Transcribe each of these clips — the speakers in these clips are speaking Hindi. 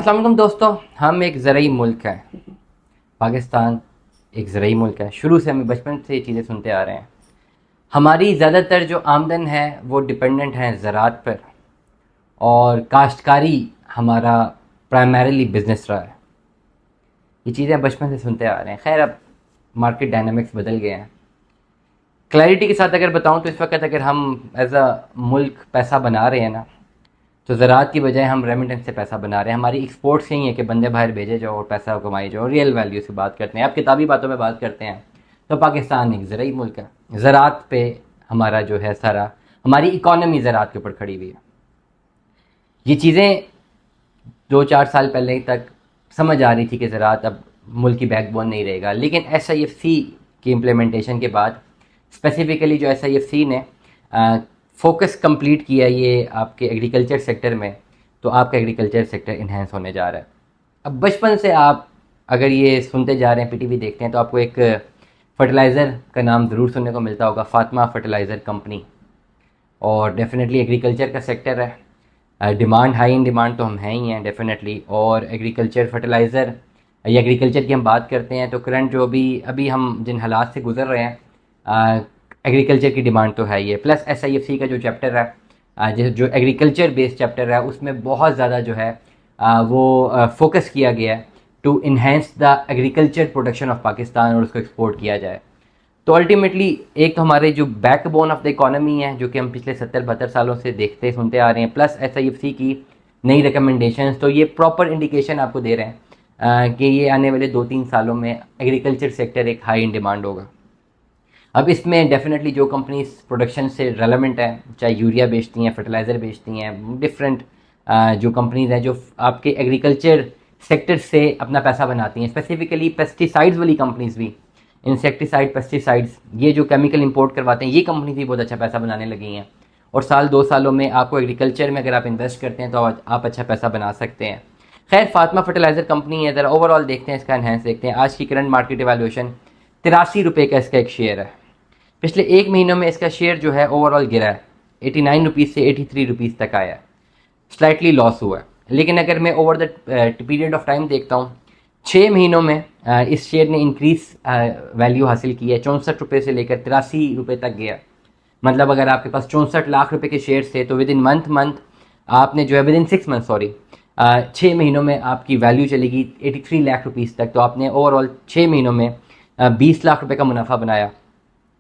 अस्सलाम वालेकुम दोस्तों, हम एक ज़रई मुल्क है। पाकिस्तान एक ज़रई मुल्क है। शुरू से हमें बचपन से ये चीज़ें सुनते आ रहे हैं। हमारी ज़्यादातर जो आमदन है वो डिपेंडेंट है ज़राअत पर, और काश्तकारी हमारा प्राइमरीली बिज़नेस रहा है। ये चीज़ें बचपन से सुनते आ रहे हैं। खैर, अब मार्केट डायनामिक्स बदल गए हैं। क्लैरिटी के साथ अगर बताऊं तो इस वक्त अगर हम एज अ मुल्क पैसा बना रहे हैं ना, तो ज़राअत की बजाय हम रेमिटेंस से पैसा बना रहे हैं। हमारी एक्सपोर्ट्स यही है कि बंदे बाहर भेजे जाओ और पैसा कमाई जाओ। रियल वैल्यू से बात करते हैं, अब किताबी बातों में बात करते हैं तो पाकिस्तान एक ज़रई मुल्क है। ज़राअत पे हमारा जो है सारा, हमारी इकॉनमी ज़राअत के ऊपर खड़ी हुई है। ये चीज़ें 2-4 साल पहले तक समझ आ रही थी कि ज़राअत अब मुल्क की बैकबोन नहीं रहेगा, लेकिन SIFC की इम्प्लीमेंटेशन के बाद, स्पेसिफ़िकली जो SIFC ने फोकस कंप्लीट किया ये आपके एग्रीकल्चर सेक्टर में, तो आपका एग्रीकल्चर सेक्टर इन्हेंस होने जा रहा है। अब बचपन से आप अगर ये सुनते जा रहे हैं, PTV देखते हैं, तो आपको एक फर्टिलाइज़र का नाम ज़रूर सुनने को मिलता होगा, फातिमा फर्टिलाइज़र कंपनी। और डेफिनेटली एग्रीकल्चर का सेक्टर है, डिमांड हाई इन डिमांड तो हम हैं ही हैं डेफिनेटली। और एग्रीकल्चर फर्टिलाइज़र या एग्रीकल्चर की हम बात करते हैं तो करंट जो अभी हम जिन हालात से गुजर रहे हैं, एग्रीकल्चर की डिमांड तो है ही है। प्लस SIFC का जो चैप्टर है, जो एग्रीकल्चर बेस्ड चैप्टर है, उसमें बहुत ज़्यादा जो है वो फोकस किया गया है to enhance the agriculture production of Pakistan, और उसको एक्सपोर्ट किया जाए। तो अल्टीमेटली एक तो हमारे जो बैकबोन ऑफ द इकोनॉमी है, जो कि हम पिछले 70-72 सालों से देखते सुनते आ रहे हैं, प्लस SIFC की नई रिकमेंडेशंस, तो ये प्रॉपर इंडिकेशन आपको दे रहे हैं कि ये आने वाले 2-3 सालों में एग्रीकल्चर सेक्टर एक हाई इन डिमांड होगा। अब इसमें डेफिनेटली जो कंपनीज प्रोडक्शन से रेलेवेंट है, चाहे यूरिया बेचती हैं, फर्टिलाइज़र बेचती हैं, डिफरेंट जो कंपनीज हैं जो आपके एग्रीकल्चर सेक्टर से अपना पैसा बनाती हैं, स्पेसिफिकली पेस्टिसाइड्स वाली कंपनीज भी, इंसेक्टिसाइड, पेस्टिसाइड्स, ये जो केमिकल इंपोर्ट करवाते हैं, ये कंपनीज भी बहुत अच्छा पैसा बनाने लगी हैं। और 1-2 सालों में आपको एग्रीकल्चर में अगर आप इन्वेस्ट करते हैं तो आप अच्छा पैसा बना सकते हैं। खैर, फातिमा फर्टिलाइज़र कंपनी है, ज़रा ओवरऑल देखते हैं, इसका एनहेंस देखते हैं। आज की करंट मार्केट वैल्यूएशन 83 रुपये का इसका एक शेयर है। पिछले 1 महीनों में इसका शेयर जो है ओवरऑल गिरा है, 89 रुपीज़ से 83 रुपीज़ तक आया है, स्लाइटली लॉस हुआ है। लेकिन अगर मैं over the period of time देखता हूँ, 6 महीनों में इस शेयर ने इंक्रीज वैल्यू हासिल की है। 64 रुपये से लेकर 83 रुपये तक गया। मतलब अगर आपके पास 64 लाख रुपए के शेयर थे तो विद इन मंथ आपने जो है विद इन 6 मंथ 6 महीनों में आपकी वैल्यू चलेगी 83 लाख रुपीज़ तक। तो आपने ओवरऑल 6 महीनों में 20 लाख रुपए का मुनाफा बनाया।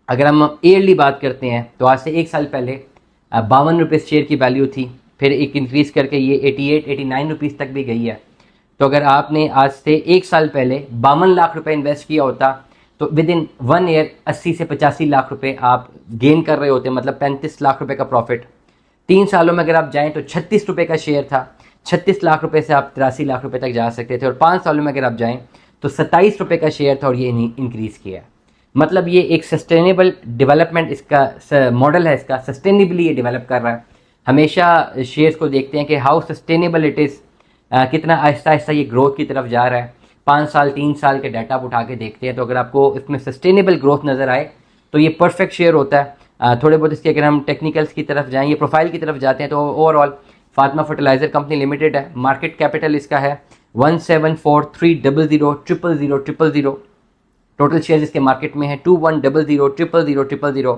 अगर हम ईयरली बात करते हैं तो आज से 1 साल पहले 52 रुपये शेयर की वैल्यू थी, फिर एक इंक्रीज़ करके ये 89 रुपीज़ तक भी गई है। तो अगर आपने आज से 1 साल पहले 52 लाख रुपए इन्वेस्ट किया होता तो विद इन 1 ईयर 80 से 85 लाख रुपए आप गेन कर रहे होते, मतलब 35 लाख रुपए का प्रॉफिट। 3 सालों में अगर आप जाएँ तो 36 रुपये का शेयर था, 36 लाख रुपए से आप 83 लाख रुपए तक जा सकते थे। और 5 सालों में अगर आप जाएँ तो 27 रुपये का शेयर था और ये इंक्रीज़ किया। मतलब ये एक सस्टेनेबल डेवलपमेंट इसका मॉडल है, इसका सस्टेनेबली ये डेवलप कर रहा है। हमेशा शेयर्स को देखते हैं कि हाउ सस्टेनेबल इट इज़, कितना आहिस्ता आहिस्ता ये ग्रोथ की तरफ जा रहा है। 5 साल 3 साल के डाटा उठा के देखते हैं तो अगर आपको इसमें सस्टेनेबल ग्रोथ नज़र आए तो ये परफेक्ट शेयर होता है। थोड़े बहुत इसके अगर हम टेक्निकल्स की तरफ जाएँ, ये प्रोफाइल की तरफ जाते हैं, तो overall Fatima fertiliser company limited है। मार्केट कैपिटल इसका है 17430000000। टोटल शेयर इसके मार्केट में है 2100000000।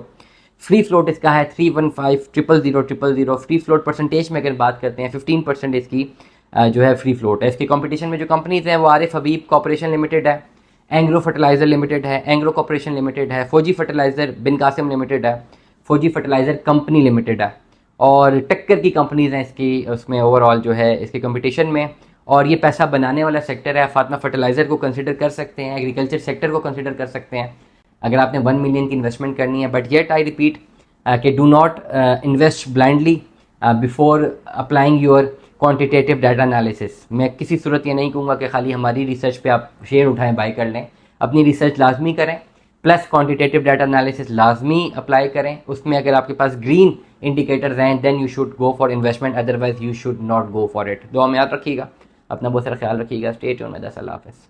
फ्री फ्लोट इसका है 315000000। फ्री फ्लोट परसेंटेज में अगर बात करते हैं 15% इसकी जो है फ्री फ्लोट है। इसके कंपटीशन में जो कंपनीज हैं वो आरिफ हबीब कॉर्पोरेशन लिमिटेड है, एंग्रो फर्टिलाइज़र लिमिटेड है, एंग्रो कॉर्पोरेशन लिमिटेड है, फौजी फर्टिलाइज़र बिन कासिम लिमिटेड है, फौजी फर्टिलाइज़र कंपनी लिमिटेड है। और टक्कर की कंपनीज हैं इसकी, उसमें ओवरऑल जो है इसके कंपटीशन में। और ये पैसा बनाने वाला सेक्टर है। फातिमा फर्टिलाइज़र को कंसिडर कर सकते हैं, एग्रीकल्चर सेक्टर को कंसिडर कर सकते हैं अगर आपने 1 मिलियन की इन्वेस्टमेंट करनी है। बट येट आई रिपीट कि do not invest blindly before applying your quantitative data analysis. मैं किसी सूरत ये नहीं कहूँगा कि खाली हमारी रिसर्च पे आप शेयर उठाएं, बाई कर लें। अपनी रिसर्च लाजमी करें, प्लस क्वांटिटेटिव डाटा एनालिसिस लाजमी अप्लाई करें। उसमें अगर आपके पास ग्रीन इंडिकेटर्स हैं then you should go for investment, otherwise you should not go for it. दुआ में याद रखिएगा, अपना बहुत सारा ख्याल रखिएगा। स्टे ट्यून्ड में। अल्लाह हाफ़िज़।